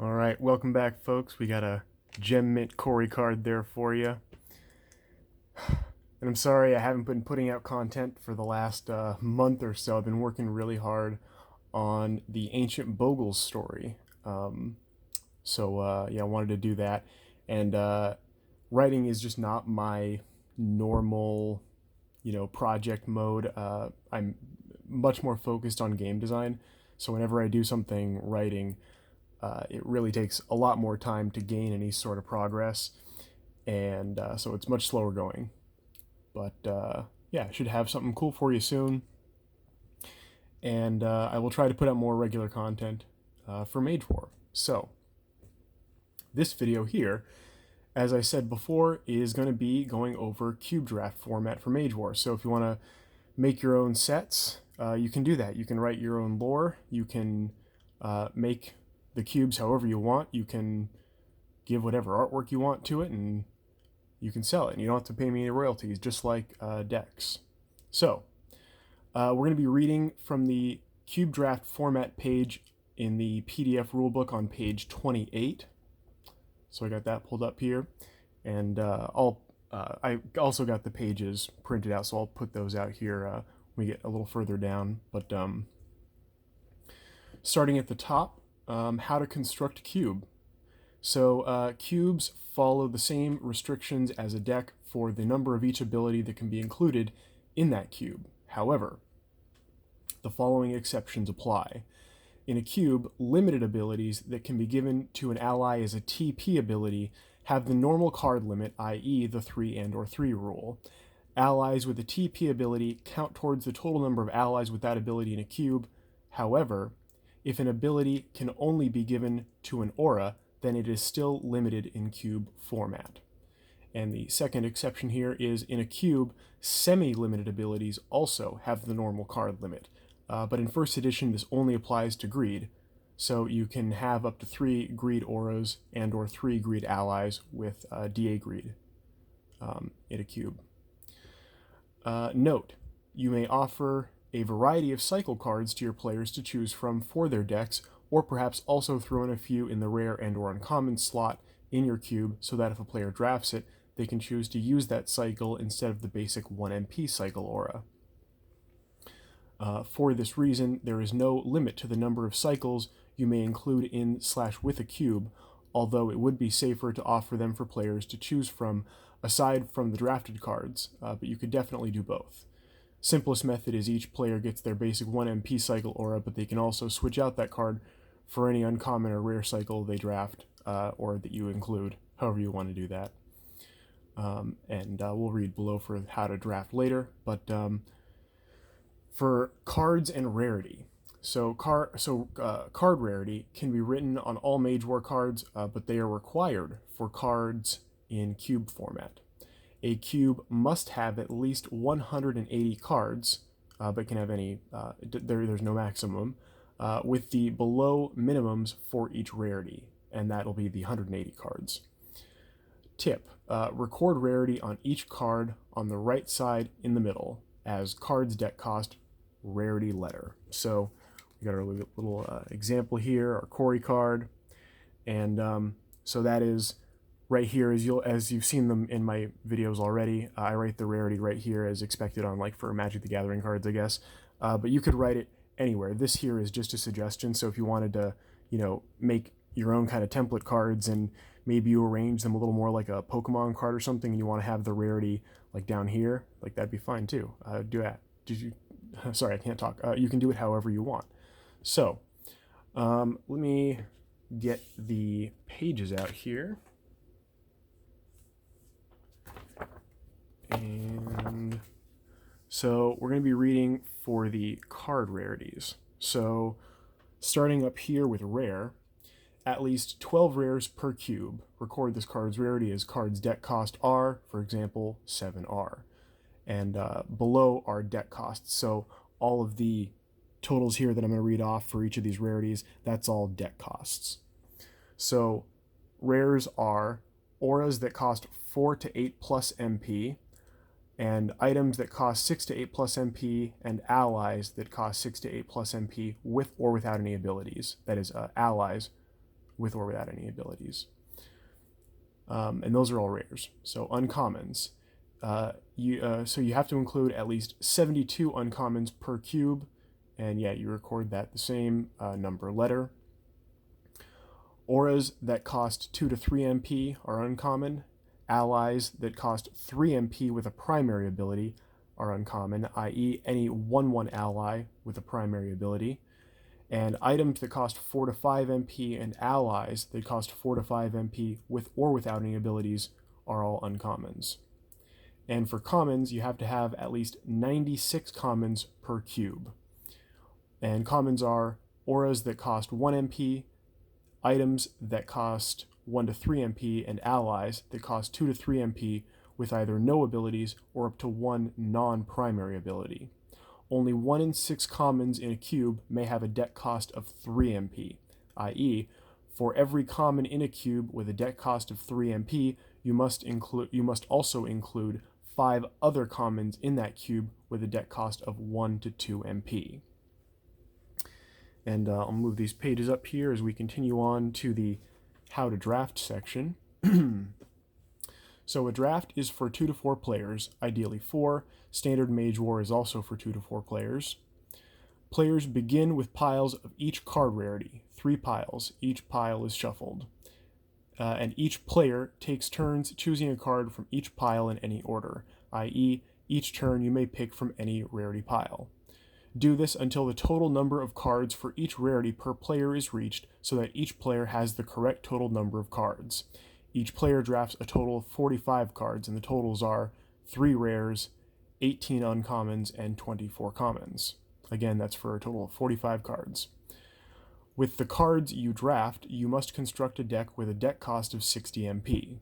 All right, welcome back, folks. We got a Gem Mint Corey card there for you. And I'm sorry I haven't been putting out content for the last month or so. I've been working really hard on the Ancient Bogles story. Yeah, I wanted to do that. And writing is just not my normal, project mode. I'm much more focused on game design. So whenever I do something writing, it really takes a lot more time to gain any sort of progress, and so it's much slower going. But yeah, I should have something cool for you soon, and I will try to put out more regular content for Mage War. So, this video here, as I said before, is going to be going over cube draft format for Mage War. So if you want to make your own sets, you can do that. You can write your own lore. You can make the cubes however you want. You can give whatever artwork you want to it, and you can sell it. And you don't have to pay me any royalties, just like decks. So, we're going to be reading from the cube draft format page in the PDF rulebook on page 28. So I got that pulled up here, and I also got the pages printed out, so I'll put those out here when we get a little further down. But starting at the top, how to construct a cube. So cubes follow the same restrictions as a deck for the number of each ability that can be included in that cube. However, the following exceptions apply. In a cube, limited abilities that can be given to an ally as a TP ability have the normal card limit, i.e. the 3 and/or 3 rule. Allies with a TP ability count towards the total number of allies with that ability in a cube. However, if an ability can only be given to an aura, then it is still limited in cube format. And the second exception here is in a cube, semi-limited abilities also have the normal card limit. But in first edition, this only applies to greed. So you can have up to 3 greed auras and/or 3 greed allies with DA greed in a cube. Note, you may offer a variety of cycle cards to your players to choose from for their decks, or perhaps also throw in a few in the rare and/or uncommon slot in your cube so that if a player drafts it, they can choose to use that cycle instead of the basic 1 MP cycle aura. For this reason, there is no limit to the number of cycles you may include in/with a cube, although it would be safer to offer them for players to choose from aside from the drafted cards, but you could definitely do both. Simplest method is each player gets their basic 1 MP cycle aura, but they can also switch out that card for any uncommon or rare cycle they draft or that you include, however you want to do that. We'll read below for how to draft later, but for cards and rarity. So card rarity can be written on all Mage War cards, but they are required for cards in cube format. A cube must have at least 180 cards, but can have any, there's no maximum, with the below minimums for each rarity, and that'll be the 180 cards. Tip, record rarity on each card on the right side in the middle as cards deck cost rarity letter. So we got our little example here, our Corey card, and so that is right here, as you've seen them in my videos already. I write the rarity right here as expected on for Magic the Gathering cards, I guess. But you could write it anywhere. This here is just a suggestion. So if you wanted to, make your own kind of template cards and maybe you arrange them a little more like a Pokemon card or something, and you want to have the rarity down here, that'd be fine too. Do that. Sorry, I can't talk. You can do it however you want. So let me get the pages out here. And so we're going to be reading for the card rarities. So starting up here with rare, at least 12 rares per cube. Record this card's rarity as card's deck cost R, for example, 7R. And below are deck costs. So all of the totals here that I'm going to read off for each of these rarities, that's all deck costs. So rares are auras that cost 4 to 8 plus MP, and items that cost 6 to 8 plus MP, and allies that cost 6 to 8 plus MP with or without any abilities. That is, allies with or without any abilities. And those are all rares. So uncommons. So you have to include at least 72 uncommons per cube, and yeah, you record that the same number letter. Auras that cost 2 to 3 MP are uncommon. Allies that cost 3 MP with a primary ability are uncommon, i.e. any 1/1 ally with a primary ability. And items that cost 4 to 5 MP and allies that cost 4 to 5 MP with or without any abilities are all uncommons. And for commons, you have to have at least 96 commons per cube. And commons are auras that cost 1 MP, items that cost 1 to 3 MP, and allies that cost 2 to 3 MP with either no abilities or up to 1 non-primary ability. Only 1 in 6 commons in a cube may have a deck cost of 3 MP, i.e., for every common in a cube with a deck cost of 3 MP, you must also include 5 other commons in that cube with a deck cost of 1 to 2 MP. And I'll move these pages up here as we continue on to the how to draft section. So a draft is for 2 to 4 players, ideally 4. Standard Mage War is also for 2 to 4 players. Players begin with piles of each card rarity, 3 piles. Each pile is shuffled. And each player takes turns choosing a card from each pile in any order, i.e. each turn you may pick from any rarity pile. Do this until the total number of cards for each rarity per player is reached so that each player has the correct total number of cards. Each player drafts a total of 45 cards, and the totals are 3 rares, 18 uncommons, and 24 commons. Again, that's for a total of 45 cards. With the cards you draft, you must construct a deck with a deck cost of 60 MP.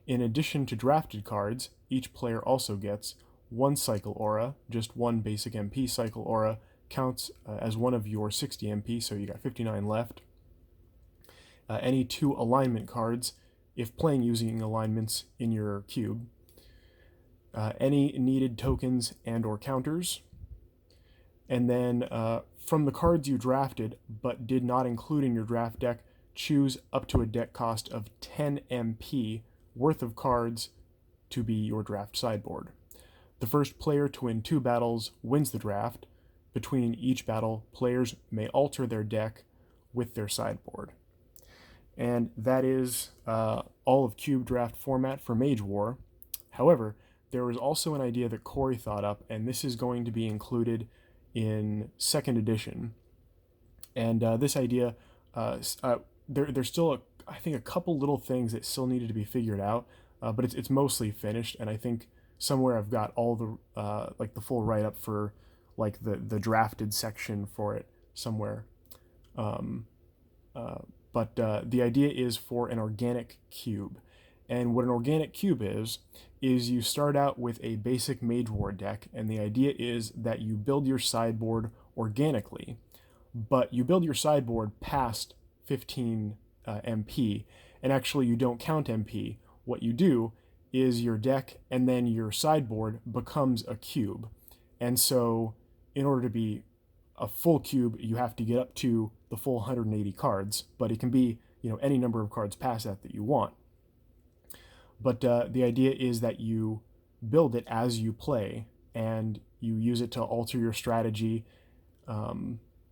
In addition to drafted cards, each player also gets 1 cycle aura, just 1 basic MP cycle aura, counts as one of your 60 MP, so you got 59 left. Any 2 alignment cards, if playing using alignments in your cube. Any needed tokens and or counters. And then from the cards you drafted but did not include in your draft deck, choose up to a deck cost of 10 MP worth of cards to be your draft sideboard. The first player to win 2 battles wins the draft. Between each battle, players may alter their deck with their sideboard. And that is all of cube draft format for Mage War. However, there was also an idea that Corey thought up, and this is going to be included in 2nd edition. And this idea, there's still, I think, a couple little things that still needed to be figured out, but it's mostly finished, and I think somewhere I've got all the like the full write-up for like the drafted section for it somewhere. But the idea is for an organic cube. And what an organic cube is you start out with a basic Mage War deck, and the idea is that you build your sideboard organically, but you build your sideboard past 15 MP, and actually you don't count MP. What you do is your deck and then your sideboard becomes a cube. And so in order to be a full cube, you have to get up to the full 180 cards, but it can be, any number of cards past that you want. But the idea is that you build it as you play, and you use it to alter your strategy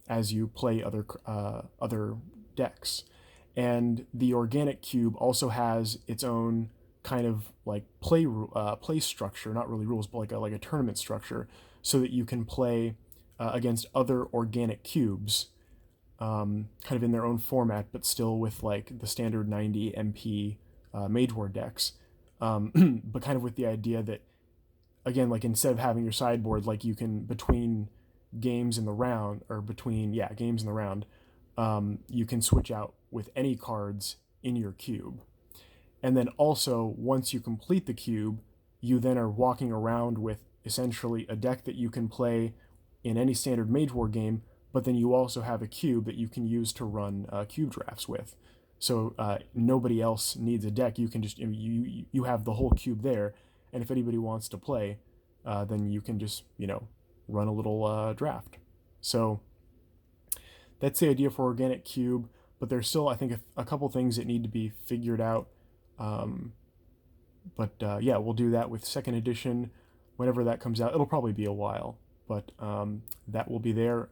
as you play other decks. And the organic cube also has its own kind of like play structure, not really rules, but like a tournament structure, so that you can play against other organic cubes, kind of in their own format, but still with like the standard 90 MP Mage War decks, but kind of with the idea that, again, like instead of having your sideboard, like you can between games in the round, you can switch out with any cards in your cube. And then also, once you complete the cube, you then are walking around with essentially a deck that you can play in any standard Mage War game, but then you also have a cube that you can use to run cube drafts with. So nobody else needs a deck. You can just, you have the whole cube there, and if anybody wants to play, then you can just, run a little draft. So that's the idea for organic cube. but there's still, I think, a couple things that need to be figured out. Yeah, we'll do that with second edition whenever that comes out. It'll probably be a while, but that will be there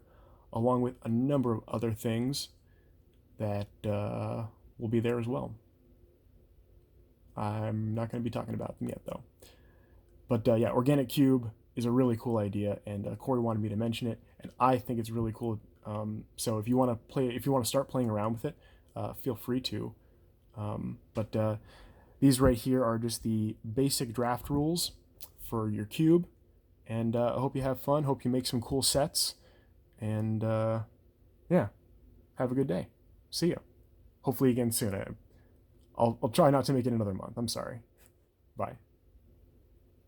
along with a number of other things that will be there as well. I'm not going to be talking about them yet, though. But yeah, Organic Cube is a really cool idea, and Corey wanted me to mention it, and I think it's really cool. So if you want to start playing around with it, feel free to. These right here are just the basic draft rules for your cube, and I hope you have fun. Hope you make some cool sets, and yeah, have a good day. See ya. Hopefully again soon. I'll try not to make it another month. I'm sorry. Bye.